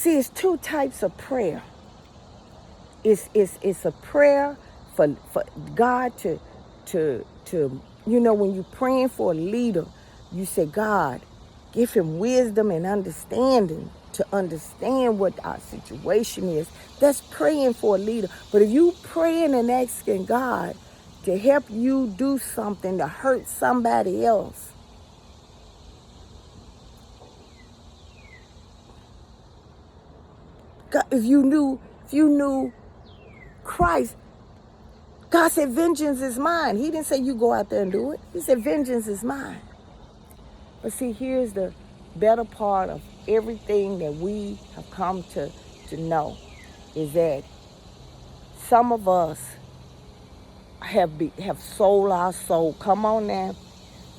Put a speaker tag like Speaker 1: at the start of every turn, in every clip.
Speaker 1: See, it's two types of prayer. It's a prayer for God to when you're praying for a leader, you say, God, give him wisdom and understanding to understand what our situation is. That's praying for a leader. But if you praying and asking God to help you do something to hurt somebody else, God, if you knew Christ, God said, vengeance is mine. He didn't say you go out there and do it. He said, vengeance is mine. But see, here's the better part of everything that we have come to know is that some of us have sold our soul. Come on now.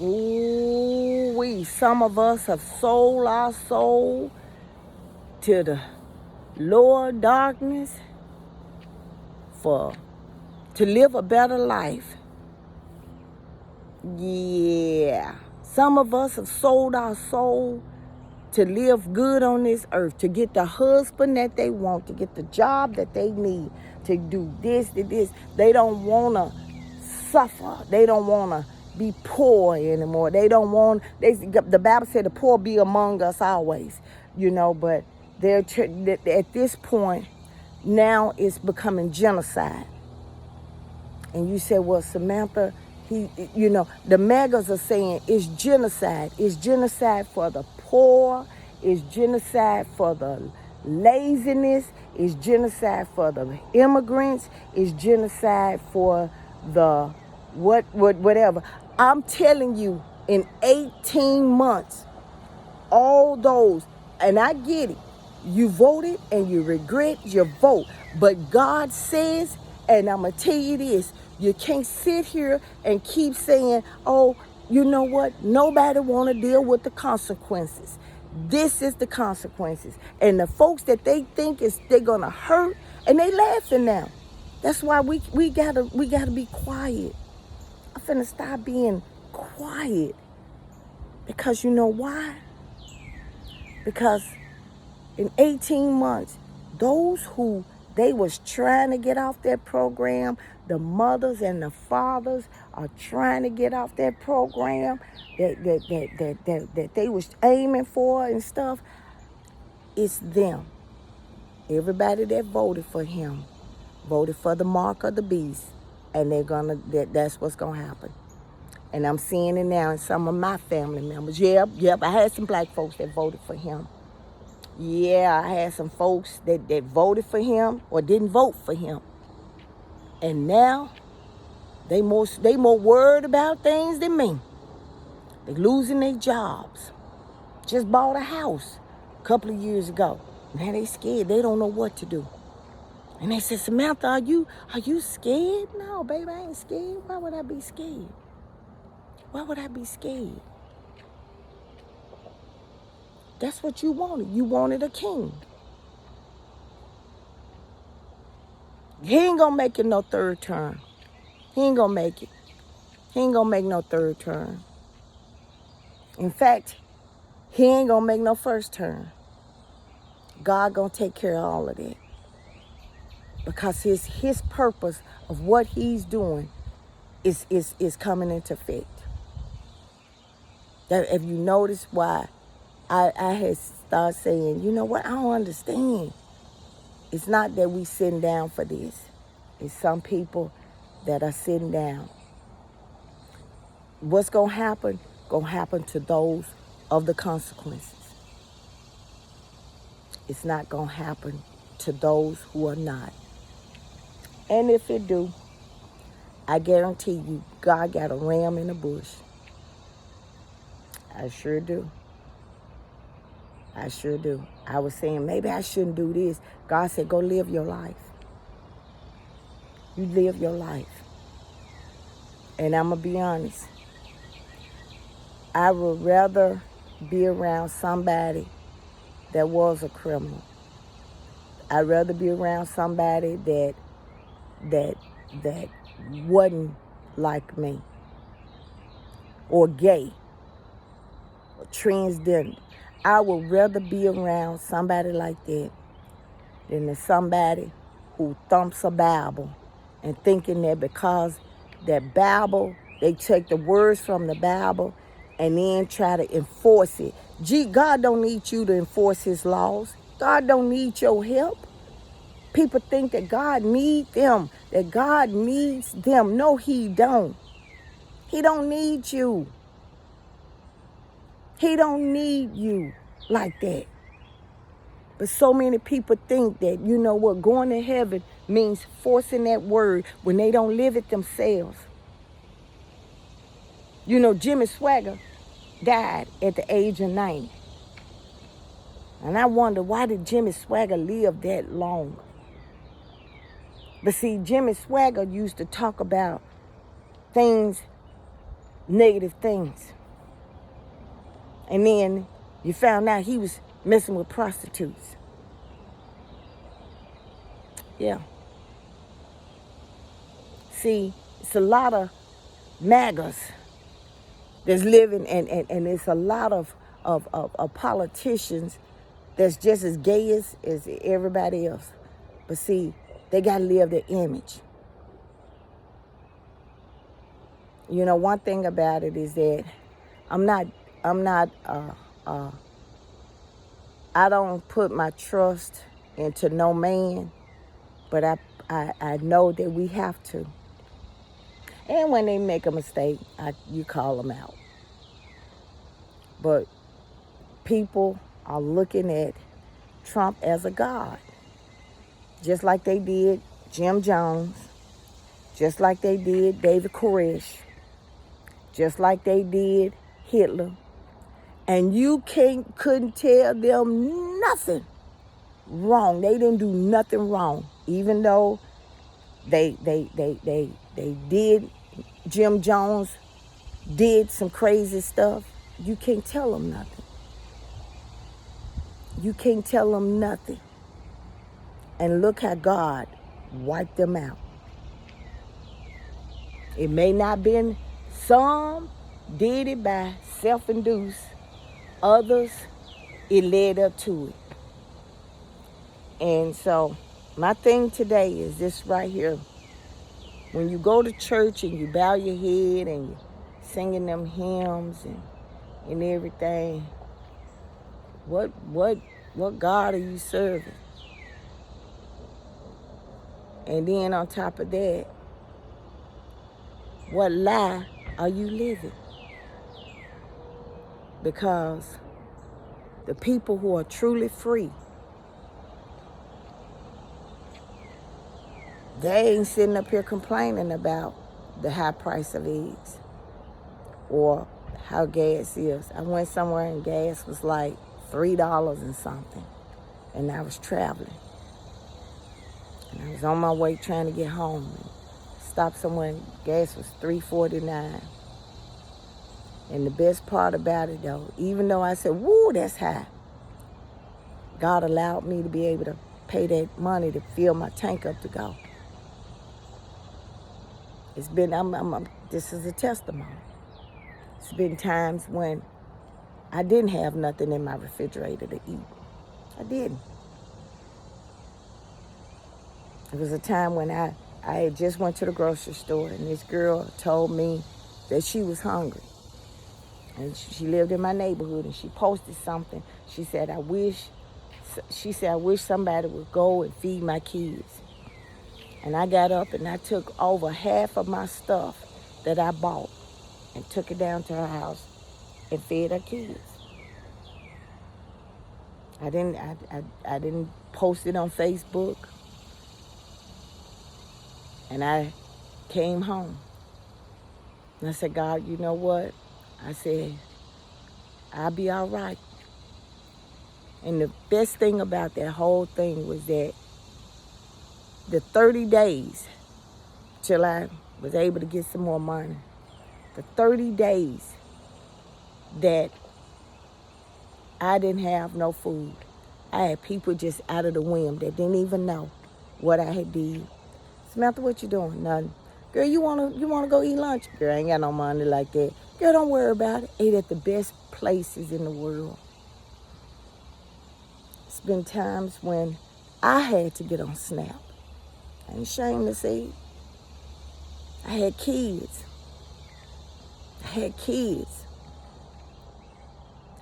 Speaker 1: Ooh, some of us have sold our soul to the lower darkness to live a better life. Yeah. Some of us have sold our soul to live good on this earth, to get the husband that they want, to get the job that they need, to do this, to this. They don't want to suffer. They don't want to be poor anymore. They don't want, the Bible said the poor be among us always, but they're at this point, now it's becoming genocide. And you said, well, Samantha, the megas are saying it's genocide. It's genocide for the poor. It's genocide for the laziness. It's genocide for the immigrants. It's genocide for the whatever. I'm telling you, in 18 months, all those, and I get it, you voted and you regret your vote. But God says, and I'm going to tell you this, you can't sit here and keep saying, oh, you know what? Nobody want to deal with the consequences. This is the consequences. And the folks that they think they're going to hurt, and they laughing now. That's why we gotta be quiet. I'm finna stop being quiet. Because you know why? Because in 18 months, those who they was trying to get off that program, the mothers and the fathers are trying to get off that program that they was aiming for and stuff. It's them. Everybody that voted for him voted for the mark of the beast, and that's what's gonna happen. And I'm seeing it now in some of my family members. Yep, I had some black folks that voted for him. Yeah, I had some folks that voted for him or didn't vote for him. And now they more worried about things than me. They losing their jobs. Just bought a house a couple of years ago. Now they scared. They don't know what to do. And they said, Samantha, are you scared? No, baby, I ain't scared. Why would I be scared? Why would I be scared? That's what you wanted. You wanted a king. He ain't gonna make it no third term. He ain't gonna make it. He ain't gonna make no third term. In fact, he ain't gonna make no first term. God gonna take care of all of that. Because his purpose of what he's doing is coming into effect. That if you notice why I had started saying, you know what, I don't understand. It's not that we sitting down for this. It's some people that are sitting down. What's going to happen? Going to happen to those of the consequences. It's not going to happen to those who are not. And if it do, I guarantee you, God got a ram in the bush. I sure do. I sure do. I was saying, maybe I shouldn't do this. God said, go live your life. You live your life. And I'm going to be honest. I would rather be around somebody that was a criminal. I'd rather be around somebody that wasn't like me, or gay, or transgender. I would rather be around somebody like that than somebody who thumps a Bible and thinking that because that Bible, they take the words from the Bible and then try to enforce it. God don't need you to enforce his laws. God don't need your help. People think that God needs them, that God needs them. No, he don't. He don't need you. He don't need you like that. But so many people think that, you know what, going to heaven means forcing that word when they don't live it themselves. You know, Jimmy Swagger died at the age of 90. And I wonder, why did Jimmy Swagger live that long? But see, Jimmy Swagger used to talk about things, negative things. And then you found out he was messing with prostitutes. Yeah. See, it's a lot of MAGAs that's living, and it's a lot of politicians that's just as gay as everybody else. But see, they got to live their image. You know, one thing about it is that I don't put my trust into no man, but I know that we have to. And when they make a mistake, you call them out. But people are looking at Trump as a god, just like they did Jim Jones, just like they did David Koresh, just like they did Hitler. And you couldn't tell them nothing wrong. They didn't do nothing wrong, even though they did. Jim Jones did some crazy stuff. You can't tell them nothing. You can't tell them nothing. And look how God wiped them out. It may not been, some did it by self-induced. Others, it led up to it. And so my thing today is this right here. When you go to church and you bow your head and you're singing them hymns and everything, what God are you serving? And then on top of that, what lie are you living? Because the people who are truly free, they ain't sitting up here complaining about the high price of eggs or how gas is. I went somewhere and gas was like $3 and something, and I was traveling. And I was on my way trying to get home. And stopped somewhere and gas was $3.49. And the best part about it though, even though I said, woo, that's high, God allowed me to be able to pay that money to fill my tank up to go. It's been, this is a testimony. It's been times when I didn't have nothing in my refrigerator to eat. I didn't. It was a time when I had just went to the grocery store and this girl told me that she was hungry. And she lived in my neighborhood and she posted something. She said, I wish somebody would go and feed my kids. And I got up and I took over half of my stuff that I bought and took it down to her house and fed her kids. I didn't post it on Facebook. And I came home. And I said, God, you know what? I said, I'll be all right. And the best thing about that whole thing was that the 30 days till I was able to get some more money, the 30 days that I didn't have no food, I had people just out of the whim that didn't even know what I had did. Samantha, what you doing? Nothing. Girl, you wanna go eat lunch? Girl, I ain't got no money like that. Girl, don't worry about it. Ate at the best places in the world. It's been times when I had to get on Snap. I ain't ashamed to say it. I had kids.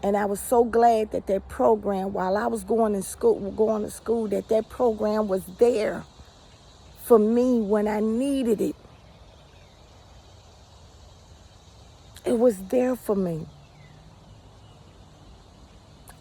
Speaker 1: And I was so glad that that program, while I was going to school, that program was there for me when I needed it. It was there for me.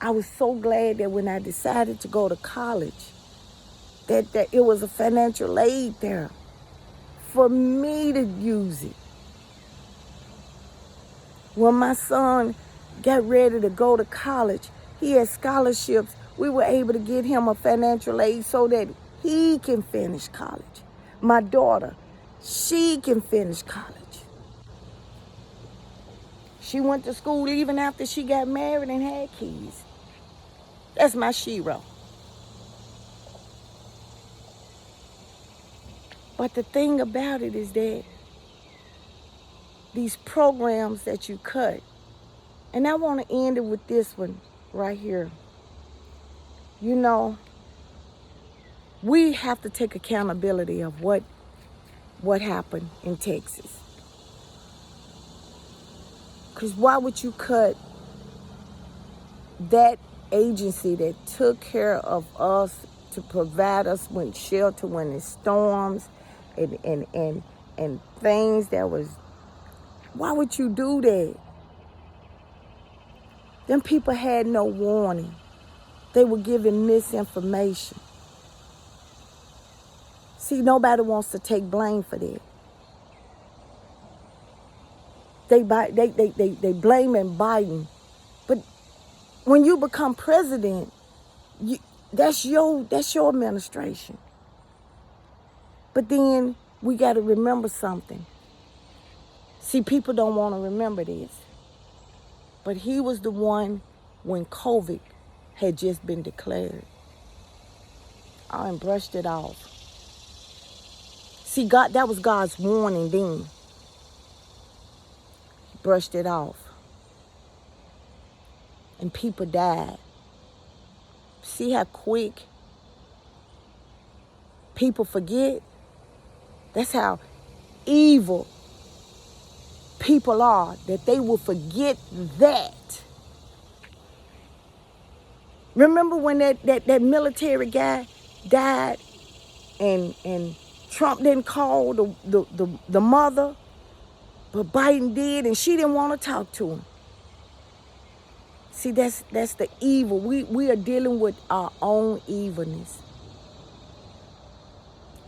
Speaker 1: I was so glad that when I decided to go to college, that it was a financial aid there for me to use it. When my son got ready to go to college, he had scholarships. We were able to get him a financial aid so that he can finish college. My daughter, she can finish college. She went to school even after she got married and had kids. That's my shero. But the thing about it is that these programs that you cut, and I want to end it with this one right here. You know, we have to take accountability of what happened in Texas. Because why would you cut that agency that took care of us to provide us with shelter when it storms and things that was, why would you do that? Them people had no warning. They were giving misinformation. See, nobody wants to take blame for that. They blaming Biden. But when you become president, that's your administration. But then we got to remember something. See, people don't want to remember this. But he was the one when COVID had just been declared. I brushed it off. See, God, that was God's warning then. Brushed it off. And people died. See how quick people forget? That's how evil people are, that they will forget that. Remember when that military guy died and Trump didn't call the mother, but Biden did, and she didn't want to talk to him. See, that's the evil. We are dealing with our own evilness.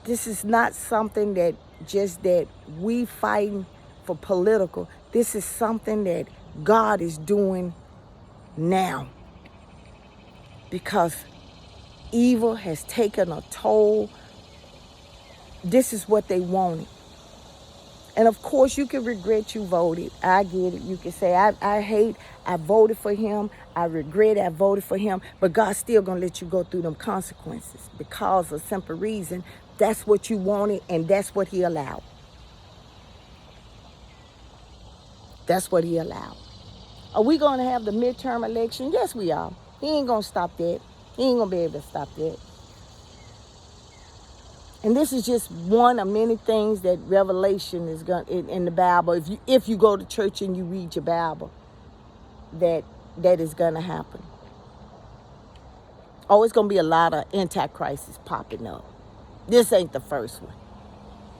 Speaker 1: This is not something that we fighting for political. This is something that God is doing now. Because evil has taken a toll. This is what they wanted. And of course, you can regret you voted. I get it. You can say, I voted for him. I regret I voted for him. But God's still going to let you go through them consequences because of simple reason. That's what you wanted, and that's what he allowed. That's what he allowed. Are we going to have the midterm election? Yes, we are. He ain't going to stop that. He ain't going to be able to stop that. And this is just one of many things that Revelation is going in the Bible. If you go to church and you read your Bible, that is going to happen. Oh, it's going to be a lot of antichrists popping up. This ain't the first one.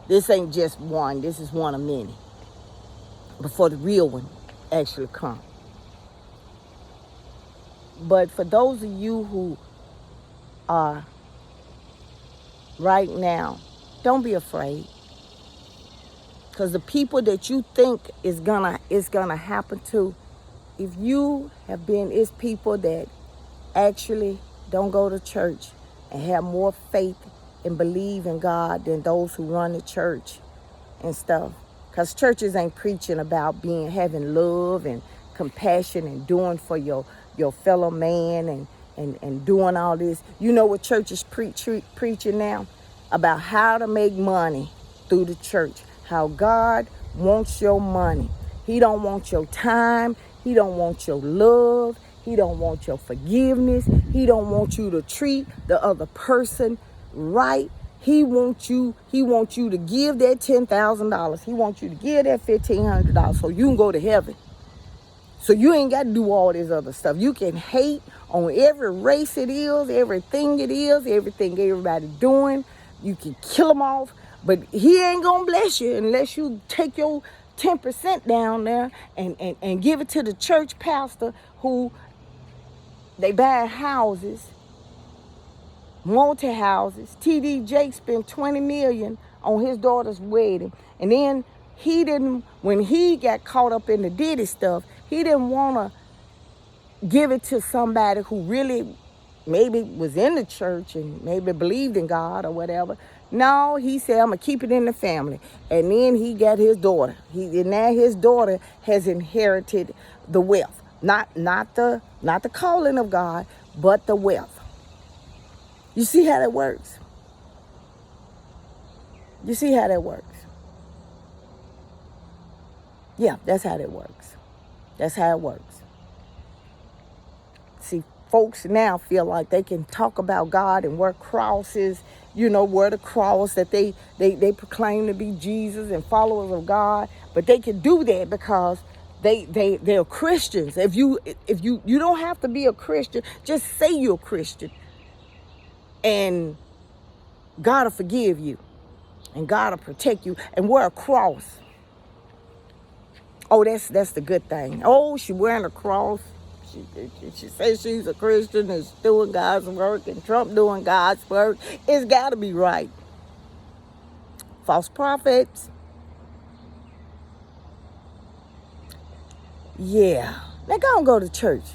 Speaker 1: This ain't just one. This is one of many. Before the real one actually comes. But for those of you who are right now, don't be afraid. Because the people that you think is gonna happen to, if you have been, it's people that actually don't go to church and have more faith and believe in God than those who run the church and stuff. Because churches ain't preaching about having love and compassion and doing for your fellow man and doing all this. You know what churches preaching now? About how to make money through the church. How God wants your money. He don't want your time. He don't want your love. He don't want your forgiveness. He don't want you to treat the other person right. He wants you to give that $10,000. He wants you to give that $1,500 so you can go to heaven. So you ain't got to do all this other stuff. You can hate on every race it is, everything it is, everything everybody doing. You can kill them off, but he ain't going to bless you unless you take your 10% down there and give it to the church pastor who they buy houses, multi-houses. T.D. Jakes spent $20 million on his daughter's wedding. And then when he got caught up in the Diddy stuff, he didn't want to give it to somebody who really maybe was in the church and maybe believed in God or whatever. No, he said, I'm going to keep it in the family. And then he got his daughter. Now his daughter has inherited the wealth. Not the calling of God, but the wealth. You see how that works? You see how that works? Yeah, that's how that works. That's how it works. See, folks now feel like they can talk about God and wear crosses, wear the cross that they proclaim to be Jesus and followers of God. But they can do that because they're Christians. If you don't have to be a Christian, just say you're a Christian. And God will forgive you. And God will protect you. And wear a cross. Oh, that's the good thing. Oh, she wearing a cross. She says she's a Christian and doing God's work, and Trump doing God's work. It's got to be right. False prophets. Yeah. Now go and go to church.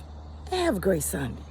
Speaker 1: Have a great Sunday.